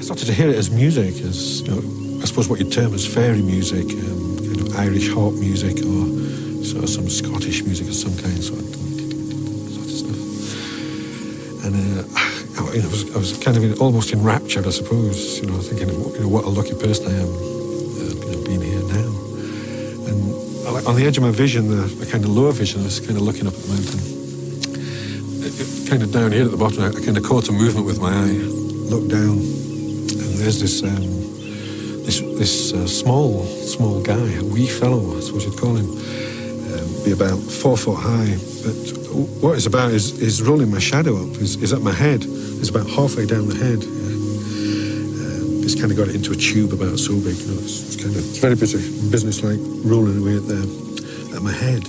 started to hear it as music, as, you know, I suppose what you'd term as fairy music, kind of Irish harp music, or sort of some Scottish music of some kind, sort of stuff. And you know, I was kind of almost enraptured, I suppose, you know, thinking, you know, what a lucky person I am, you know, being here now. And on the edge of my vision, the kind of lower vision, I was kind of looking up at the mountain. Kind of down here at the bottom, I kind of caught a movement with my eye, looked down, and there's this small guy, a wee fellow, I suppose you'd call him, be about 4 foot high. But what it's about is rolling my shadow up, is at my head. It's about halfway down the head. It's kind of got it into a tube about so big. You know, it's very business-like, rolling away at my head,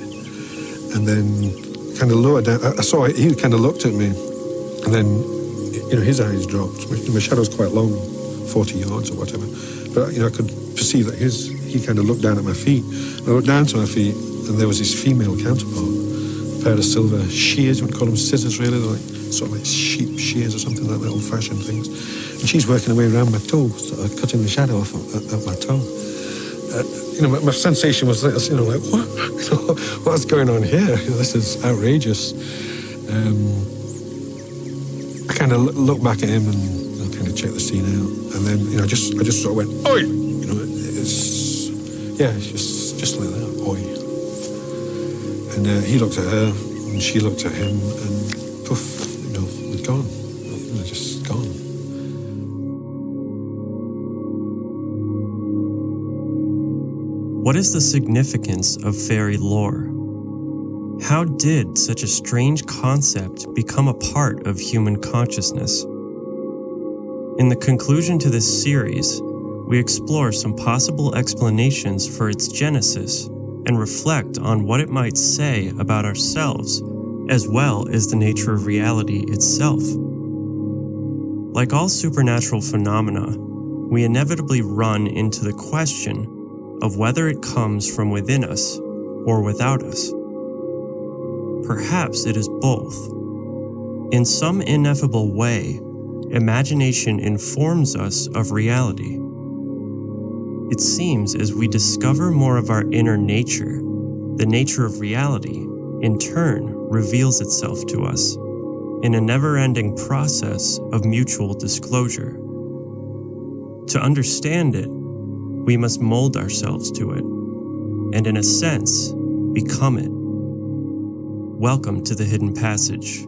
and then kind of lower down. I saw it. He kind of looked at me, and then, you know, his eyes dropped. My shadow's quite long, 40 yards or whatever. But, you know, I could perceive that he kind of looked down at my feet. I looked down to my feet, and there was his female counterpart, a pair of silver shears. You would call them scissors, really. They're like sort of like sheep shears or something like that, old-fashioned things. And she's working her way around my toe, sort of cutting the shadow off at my toe. You know, my sensation was, you know, like, what? You know, what's going on here? You know, this is outrageous. I kind of looked back at him and, you know, kind of checked the scene out, and then, you know, I just sort of went, oi! You know, it's just like that, oi. And he looked at her, and she looked at him, and poof, you know, we'd gone. You know, just gone. What is the significance of fairy lore? How did such a strange concept become a part of human consciousness? In the conclusion to this series, we explore some possible explanations for its genesis and reflect on what it might say about ourselves, as well as the nature of reality itself. Like all supernatural phenomena, we inevitably run into the question of whether it comes from within us or without us. Perhaps it is both. In some ineffable way, imagination informs us of reality. It seems as we discover more of our inner nature, the nature of reality, in turn, reveals itself to us in a never-ending process of mutual disclosure. To understand it, we must mold ourselves to it, and in a sense, become it. Welcome to the Hidden Passage.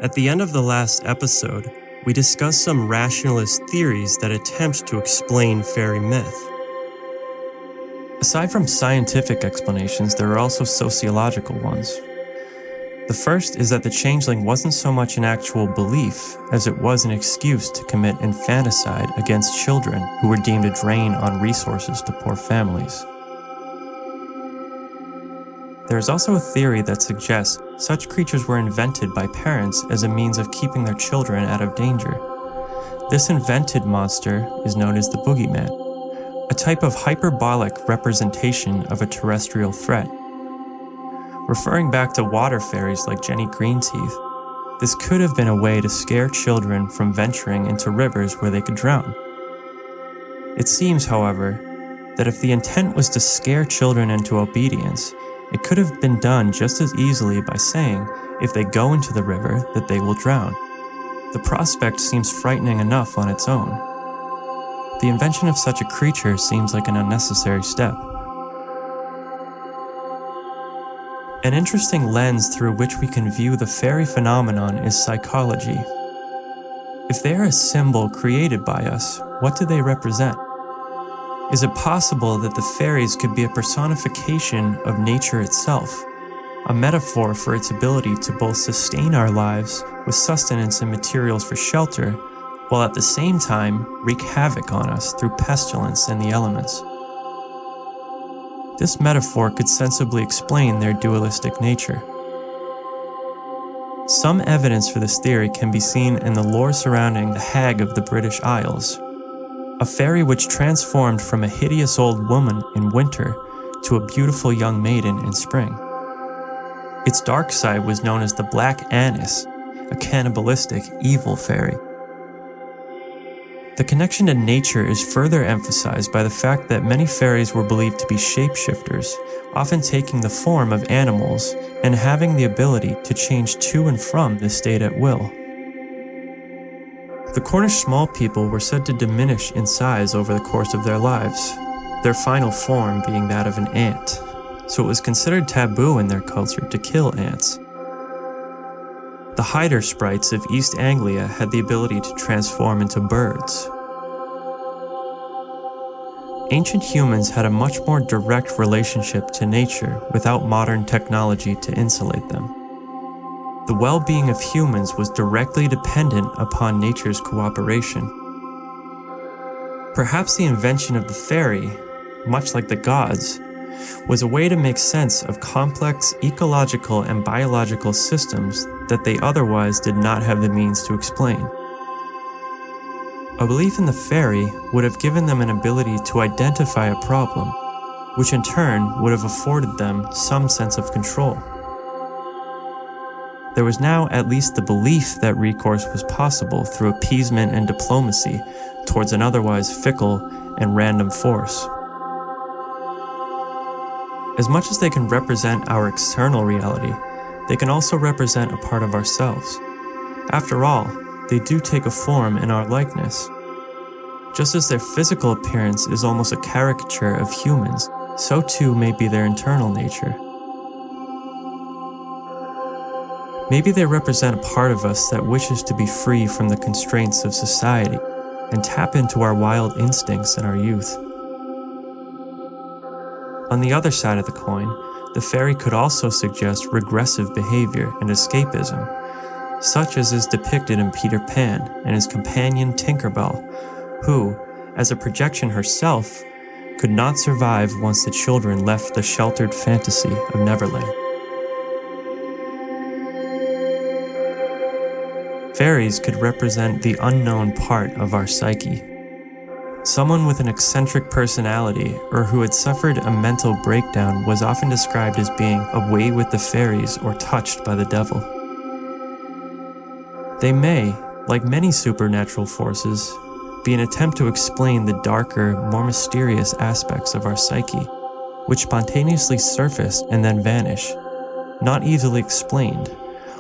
At the end of the last episode, we discussed some rationalist theories that attempt to explain fairy myth. Aside from scientific explanations, there are also sociological ones. The first is that the changeling wasn't so much an actual belief as it was an excuse to commit infanticide against children who were deemed a drain on resources to poor families. There is also a theory that suggests such creatures were invented by parents as a means of keeping their children out of danger. This invented monster is known as the boogeyman, a type of hyperbolic representation of a terrestrial threat. Referring back to water fairies like Jenny Greenteeth, this could have been a way to scare children from venturing into rivers where they could drown. It seems, however, that if the intent was to scare children into obedience, it could have been done just as easily by saying, if they go into the river, that they will drown. The prospect seems frightening enough on its own. the invention of such a creature seems like an unnecessary step. An interesting lens through which we can view the fairy phenomenon is psychology. If they are a symbol created by us, what do they represent? Is it possible that the fairies could be a personification of nature itself, a metaphor for its ability to both sustain our lives with sustenance and materials for shelter, while at the same time wreak havoc on us through pestilence and the elements? This metaphor could sensibly explain their dualistic nature. Some evidence for this theory can be seen in the lore surrounding the Hag of the British Isles, a fairy which transformed from a hideous old woman in winter to a beautiful young maiden in spring. Its dark side was known as the Black Annis, a cannibalistic, evil fairy. The connection to nature is further emphasized by the fact that many fairies were believed to be shapeshifters, often taking the form of animals and having the ability to change to and from this state at will. The Cornish small people were said to diminish in size over the course of their lives, their final form being that of an ant, so it was considered taboo in their culture to kill ants. The Hyder sprites of East Anglia had the ability to transform into birds. Ancient humans had a much more direct relationship to nature without modern technology to insulate them. The well-being of humans was directly dependent upon nature's cooperation. Perhaps the invention of the fairy, much like the gods, was a way to make sense of complex ecological and biological systems that they otherwise did not have the means to explain. A belief in the fairy would have given them an ability to identify a problem, which in turn would have afforded them some sense of control. There was now at least the belief that recourse was possible through appeasement and diplomacy towards an otherwise fickle and random force. As much as they can represent our external reality, they can also represent a part of ourselves. After all, they do take a form in our likeness. Just as their physical appearance is almost a caricature of humans, so too may be their internal nature. Maybe they represent a part of us that wishes to be free from the constraints of society and tap into our wild instincts in our youth. On the other side of the coin, the fairy could also suggest regressive behavior and escapism, such as is depicted in Peter Pan and his companion Tinkerbell, who, as a projection herself, could not survive once the children left the sheltered fantasy of Neverland. Fairies could represent the unknown part of our psyche. Someone with an eccentric personality or who had suffered a mental breakdown was often described as being away with the fairies or touched by the devil. They may, like many supernatural forces, be an attempt to explain the darker, more mysterious aspects of our psyche, which spontaneously surface and then vanish, not easily explained,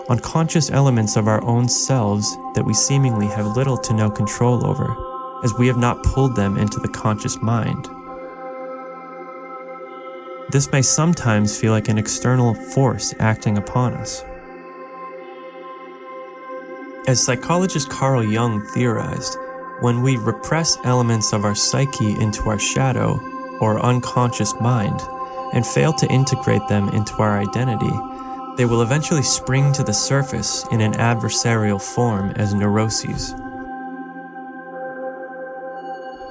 unconscious elements of our own selves that we seemingly have little to no control over, as we have not pulled them into the conscious mind. This may sometimes feel like an external force acting upon us. As psychologist Carl Jung theorized, when we repress elements of our psyche into our shadow or unconscious mind and fail to integrate them into our identity, they will eventually spring to the surface in an adversarial form as neuroses.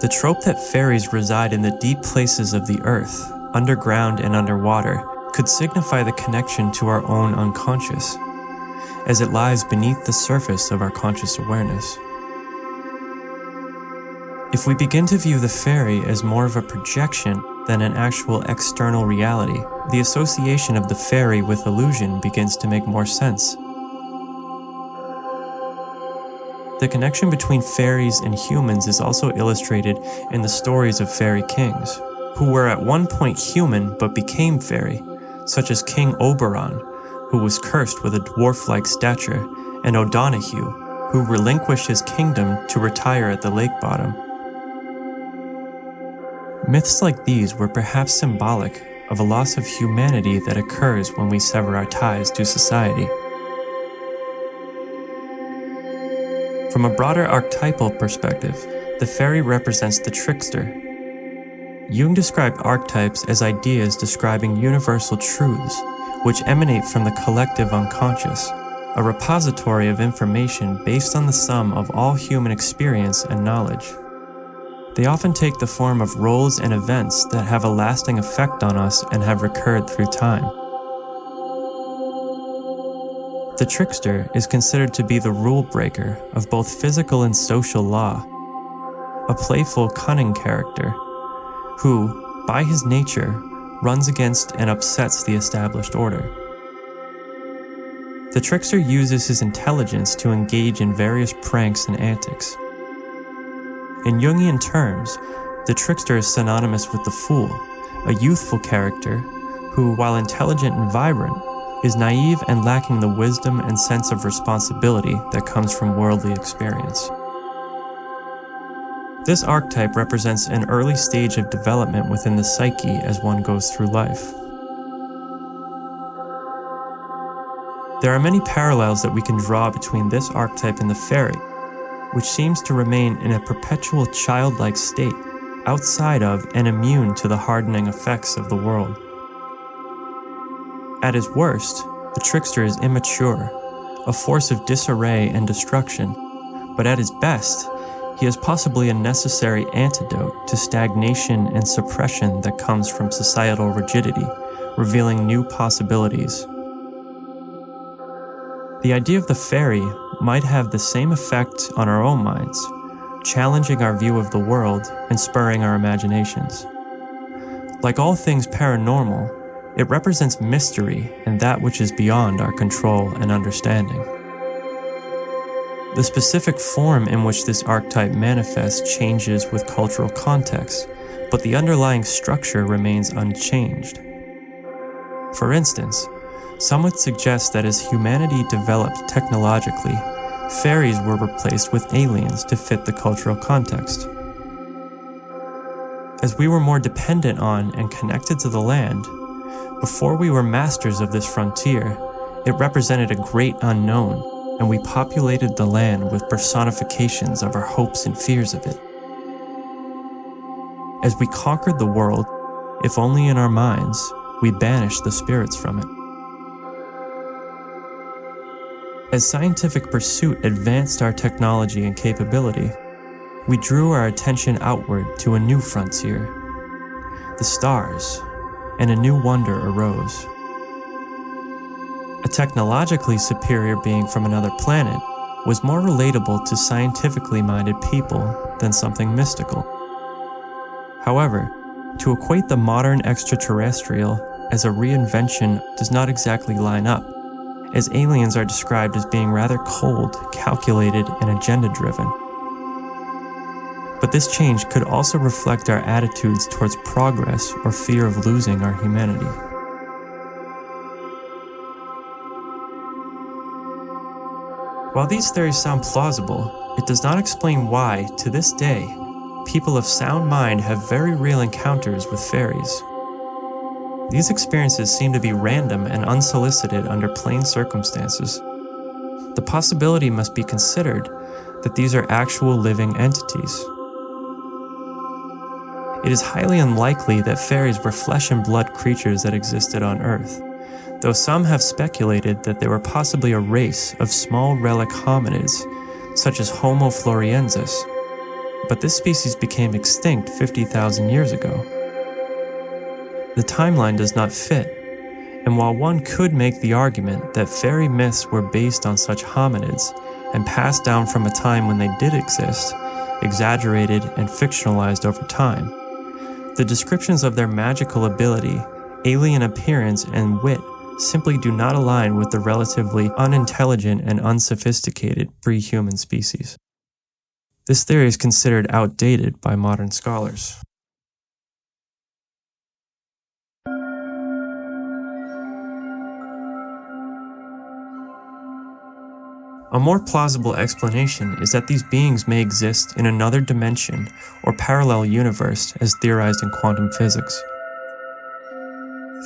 The trope that fairies reside in the deep places of the earth, underground and underwater, could signify the connection to our own unconscious, as it lies beneath the surface of our conscious awareness. If we begin to view the fairy as more of a projection than an actual external reality, the association of the fairy with illusion begins to make more sense. The connection between fairies and humans is also illustrated in the stories of fairy kings, who were at one point human but became fairy, such as King Oberon, who was cursed with a dwarf-like stature, and O'Donoghue, who relinquished his kingdom to retire at the lake bottom. Myths like these were perhaps symbolic of a loss of humanity that occurs when we sever our ties to society. From a broader archetypal perspective, the fairy represents the trickster. Jung described archetypes as ideas describing universal truths, which emanate from the collective unconscious, a repository of information based on the sum of all human experience and knowledge. They often take the form of roles and events that have a lasting effect on us and have recurred through time. The trickster is considered to be the rule breaker of both physical and social law, a playful, cunning character who, by his nature, runs against and upsets the established order. The trickster uses his intelligence to engage in various pranks and antics. In Jungian terms, the trickster is synonymous with the fool, a youthful character who, while intelligent and vibrant, is naive and lacking the wisdom and sense of responsibility that comes from worldly experience. This archetype represents an early stage of development within the psyche as one goes through life. There are many parallels that we can draw between this archetype and the fairy, which seems to remain in a perpetual childlike state, outside of and immune to the hardening effects of the world. At his worst, the trickster is immature, a force of disarray and destruction, but at his best, he is possibly a necessary antidote to stagnation and suppression that comes from societal rigidity, revealing new possibilities. The idea of the fairy might have the same effect on our own minds, challenging our view of the world and spurring our imaginations. Like all things paranormal, it represents mystery and that which is beyond our control and understanding. The specific form in which this archetype manifests changes with cultural context, but the underlying structure remains unchanged. For instance, some would suggest that as humanity developed technologically, fairies were replaced with aliens to fit the cultural context. As we were more dependent on and connected to the land, before we were masters of this frontier, it represented a great unknown, and we populated the land with personifications of our hopes and fears of it. As we conquered the world, if only in our minds, we banished the spirits from it. As scientific pursuit advanced our technology and capability, we drew our attention outward to a new frontier, the stars, and a new wonder arose. A technologically superior being from another planet was more relatable to scientifically minded people than something mystical. However, to equate the modern extraterrestrial as a reinvention does not exactly line up, as aliens are described as being rather cold, calculated, and agenda-driven. But this change could also reflect our attitudes towards progress or fear of losing our humanity. While these theories sound plausible, it does not explain why, to this day, people of sound mind have very real encounters with fairies. These experiences seem to be random and unsolicited under plain circumstances. The possibility must be considered that these are actual living entities. It is highly unlikely that fairies were flesh and blood creatures that existed on Earth, though some have speculated that they were possibly a race of small relic hominids, such as Homo floresiensis, but this species became extinct 50,000 years ago. The timeline does not fit, and while one could make the argument that fairy myths were based on such hominids and passed down from a time when they did exist, exaggerated and fictionalized over time, the descriptions of their magical ability, alien appearance, and wit simply do not align with the relatively unintelligent and unsophisticated pre-human species. This theory is considered outdated by modern scholars. A more plausible explanation is that these beings may exist in another dimension or parallel universe as theorized in quantum physics.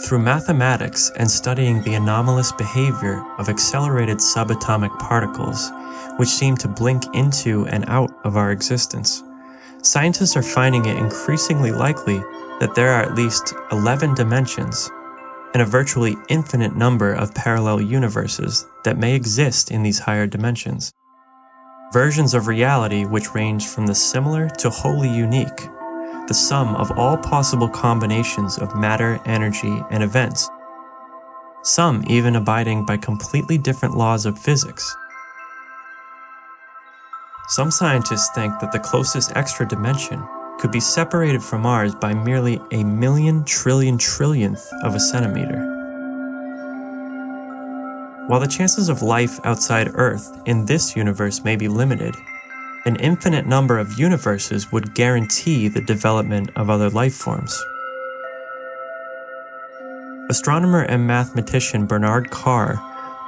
Through mathematics and studying the anomalous behavior of accelerated subatomic particles, which seem to blink into and out of our existence, scientists are finding it increasingly likely that there are at least 11 dimensions and a virtually infinite number of parallel universes that may exist in these higher dimensions. Versions of reality which range from the similar to wholly unique, the sum of all possible combinations of matter, energy, and events, some even abiding by completely different laws of physics. Some scientists think that the closest extra dimension could be separated from ours by merely a million trillion trillionth of a centimeter. While the chances of life outside Earth in this universe may be limited, an infinite number of universes would guarantee the development of other life forms. Astronomer and mathematician Bernard Carr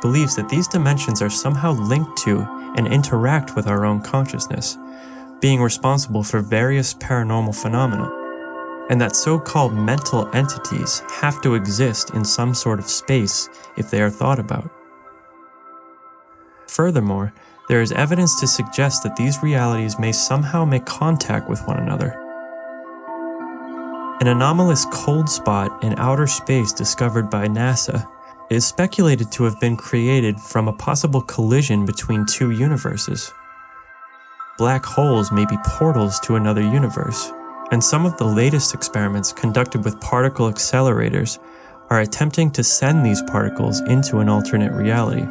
believes that these dimensions are somehow linked to and interact with our own consciousness, being responsible for various paranormal phenomena, and that so-called mental entities have to exist in some sort of space if they are thought about. Furthermore, there is evidence to suggest that these realities may somehow make contact with one another. An anomalous cold spot in outer space discovered by NASA is speculated to have been created from a possible collision between two universes. Black holes may be portals to another universe, and some of the latest experiments conducted with particle accelerators are attempting to send these particles into an alternate reality.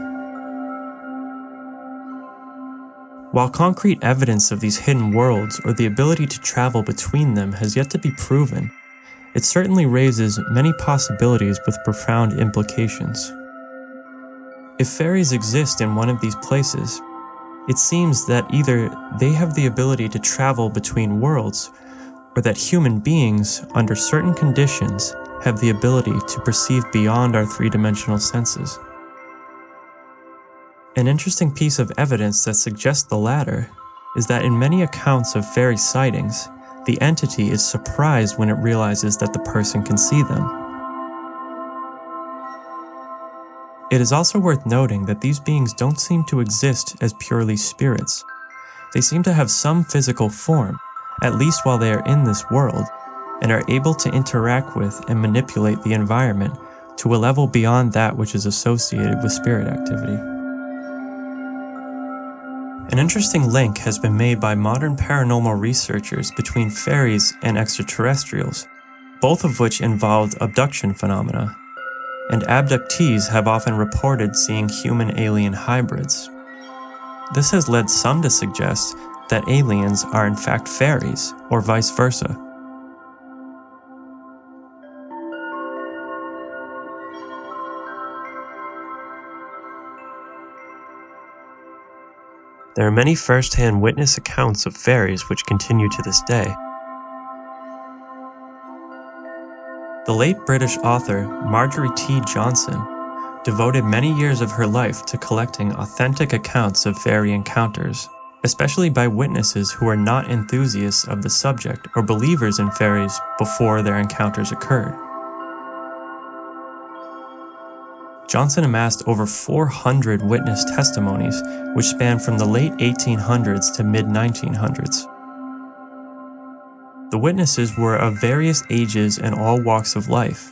While concrete evidence of these hidden worlds or the ability to travel between them has yet to be proven, it certainly raises many possibilities with profound implications. If fairies exist in one of these places, it seems that either they have the ability to travel between worlds, or that human beings, under certain conditions, have the ability to perceive beyond our three-dimensional senses. An interesting piece of evidence that suggests the latter is that in many accounts of fairy sightings, the entity is surprised when it realizes that the person can see them. It is also worth noting that these beings don't seem to exist as purely spirits. They seem to have some physical form, at least while they are in this world, and are able to interact with and manipulate the environment to a level beyond that which is associated with spirit activity. An interesting link has been made by modern paranormal researchers between fairies and extraterrestrials, both of which involved abduction phenomena, and abductees have often reported seeing human-alien hybrids. This has led some to suggest that aliens are in fact fairies, or vice versa. There are many first-hand witness accounts of fairies which continue to this day. The late British author Marjorie T. Johnson devoted many years of her life to collecting authentic accounts of fairy encounters, especially by witnesses who are not enthusiasts of the subject or believers in fairies before their encounters occurred. Johnson amassed over 400 witness testimonies, which span from the late 1800s to mid-1900s. The witnesses were of various ages and all walks of life,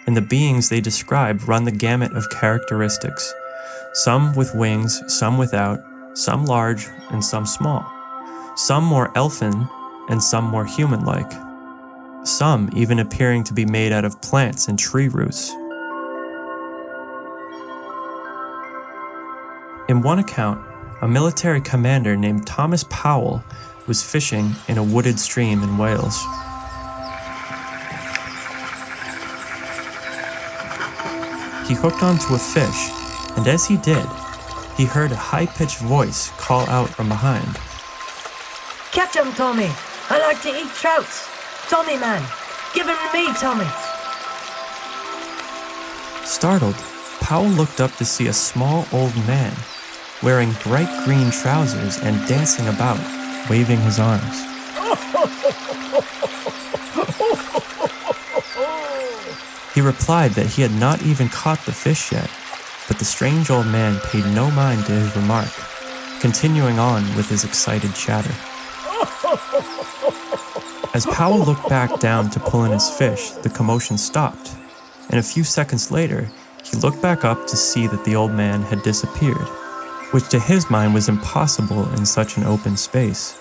and the beings they described run the gamut of characteristics, some with wings, some without, some large and some small, some more elfin and some more human-like, some even appearing to be made out of plants and tree roots. In one account, a military commander named Thomas Powell was fishing in a wooded stream in Wales. He hooked onto a fish, and as he did, he heard a high-pitched voice call out from behind. "Catch 'em, Tommy! I like to eat trouts! Tommy, man! Give 'em to me, Tommy!" Startled, Powell looked up to see a small old man, wearing bright green trousers and dancing about, waving his arms. He replied that he had not even caught the fish yet, but the strange old man paid no mind to his remark, continuing on with his excited chatter. As Powell looked back down to pull in his fish, the commotion stopped, and a few seconds later, he looked back up to see that the old man had disappeared, which to his mind was impossible in such an open space.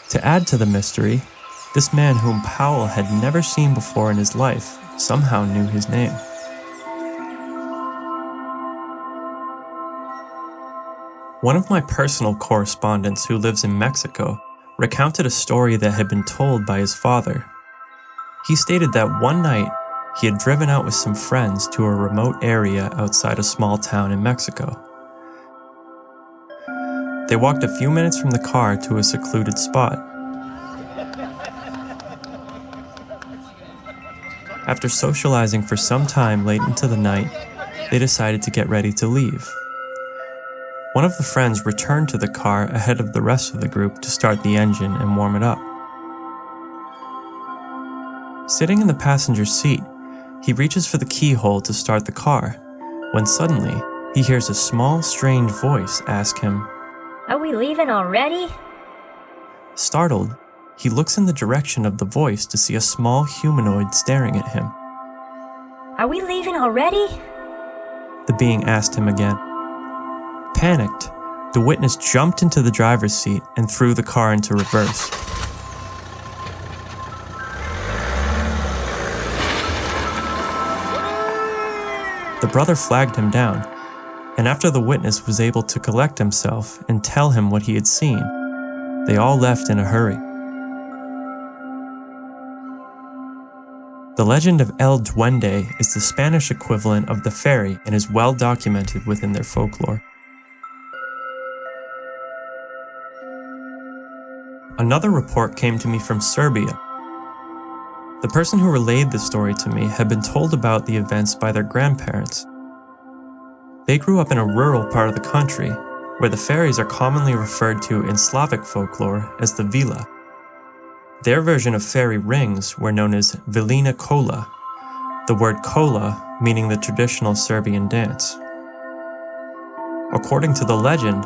To add to the mystery, this man whom Powell had never seen before in his life somehow knew his name. One of my personal correspondents who lives in Mexico recounted a story that had been told by his father. He stated that one night he had driven out with some friends to a remote area outside a small town in Mexico. They walked a few minutes from the car to a secluded spot. After socializing for some time late into the night, they decided to get ready to leave. One of the friends returned to the car ahead of the rest of the group to start the engine and warm it up. Sitting in the passenger seat, he reaches for the keyhole to start the car, when suddenly he hears a small, strange voice ask him, "Are we leaving already?" Startled, he looks in the direction of the voice to see a small humanoid staring at him. "Are we leaving already?" The being asked him again. Panicked, the witness jumped into the driver's seat and threw the car into reverse. The brother flagged him down, and after the witness was able to collect himself and tell him what he had seen, they all left in a hurry. The legend of El Duende is the Spanish equivalent of the fairy and is well documented within their folklore. Another report came to me from Serbia. The person who relayed the story to me had been told about the events by their grandparents. They grew up in a rural part of the country, where the fairies are commonly referred to in Slavic folklore as the vila. Their version of fairy rings were known as Vilina kola, the word kola meaning the traditional Serbian dance. According to the legend,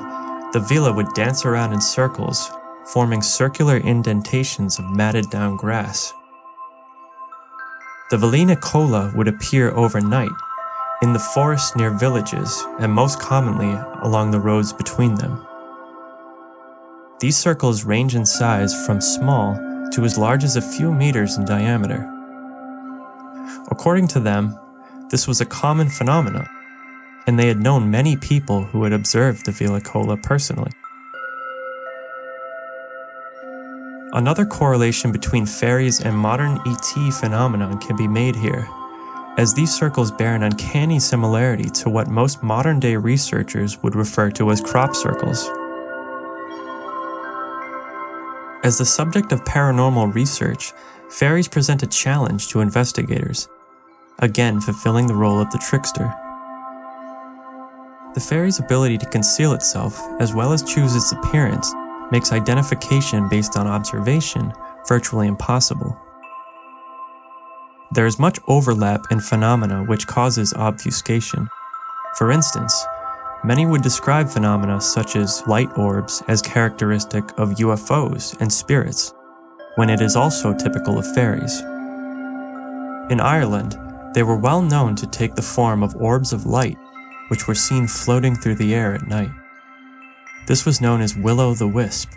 the vila would dance around in circles, forming circular indentations of matted down grass. The Vilina kola would appear overnight, in the forests near villages, and most commonly along the roads between them. These circles range in size from small to as large as a few meters in diameter. According to them, this was a common phenomenon, and they had known many people who had observed the Vila Kola personally. Another correlation between fairies and modern ET phenomenon can be made here, as these circles bear an uncanny similarity to what most modern-day researchers would refer to as crop circles. As the subject of paranormal research, fairies present a challenge to investigators, again fulfilling the role of the trickster. The fairy's ability to conceal itself, as well as choose its appearance, makes identification based on observation virtually impossible. There is much overlap in phenomena which causes obfuscation. For instance, many would describe phenomena such as light orbs as characteristic of UFOs and spirits, when it is also typical of fairies. In Ireland, they were well known to take the form of orbs of light, which were seen floating through the air at night. This was known as will-o'-the-wisp.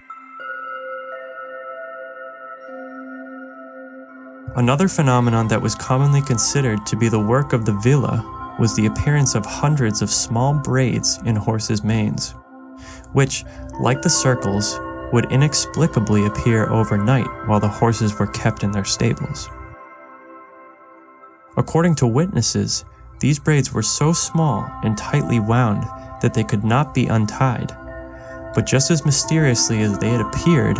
Another phenomenon that was commonly considered to be the work of the villa was the appearance of hundreds of small braids in horses' manes, which, like the circles, would inexplicably appear overnight while the horses were kept in their stables. According to witnesses, these braids were so small and tightly wound that they could not be untied, but just as mysteriously as they had appeared,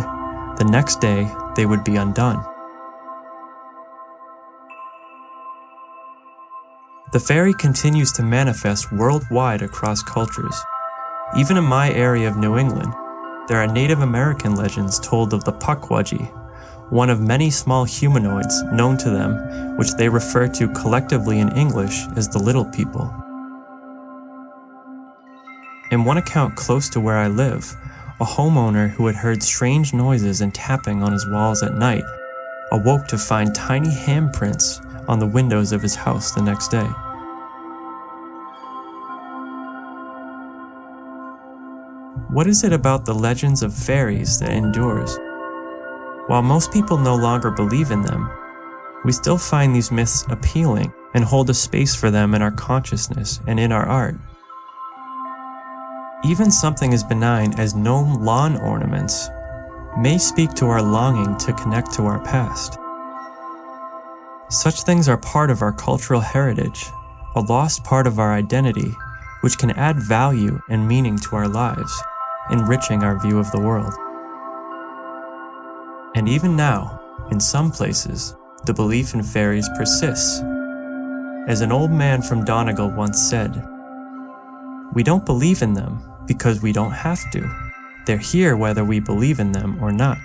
the next day they would be undone. The fairy continues to manifest worldwide across cultures. Even in my area of New England, there are Native American legends told of the Pukwudgie, one of many small humanoids known to them, which they refer to collectively in English as the little people. In one account close to where I live, a homeowner who had heard strange noises and tapping on his walls at night awoke to find tiny handprints on the windows of his house the next day. What is it about the legends of fairies that endures? While most people no longer believe in them, we still find these myths appealing and hold a space for them in our consciousness and in our art. Even something as benign as gnome lawn ornaments may speak to our longing to connect to our past. Such things are part of our cultural heritage, a lost part of our identity, which can add value and meaning to our lives, enriching our view of the world. And even now, in some places, the belief in fairies persists. As an old man from Donegal once said, "We don't believe in them because we don't have to. They're here whether we believe in them or not."